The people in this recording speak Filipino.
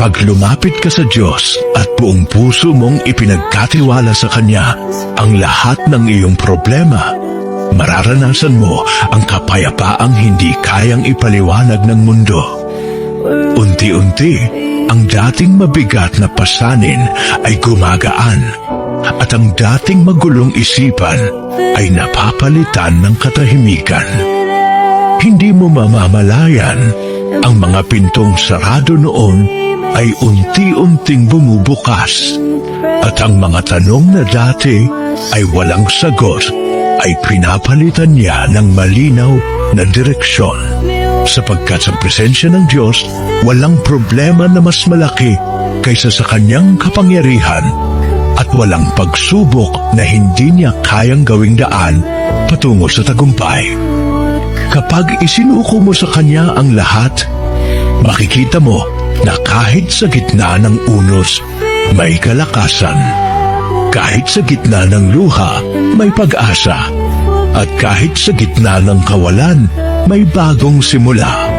Kapag lumapit ka sa Diyos at buong puso mong ipinagkatiwala sa Kanya ang lahat ng iyong problema, mararanasan mo ang kapayapaang hindi kayang ipaliwanag ng mundo. Unti-unti, ang dating mabigat na pasanin ay gumagaan at ang dating magulong isipan ay napapalitan ng katahimikan. Hindi mo mamamalayan, ang mga pintong sarado noon ay unti-unting bumubukas at ang mga tanong na dati ay walang sagot ay pinapalitan niya ng malinaw na direksyon. Sapagkat sa presensya ng Diyos, walang problema na mas malaki kaysa sa Kanyang kapangyarihan at walang pagsubok na hindi niya kayang gawing daan patungo sa tagumpay. Kapag isinuko mo sa Kanya ang lahat, makikita mo na kahit sa gitna ng unos, may kalakasan. Kahit sa gitna ng luha, may pag-asa. At kahit sa gitna ng kawalan, may bagong simula.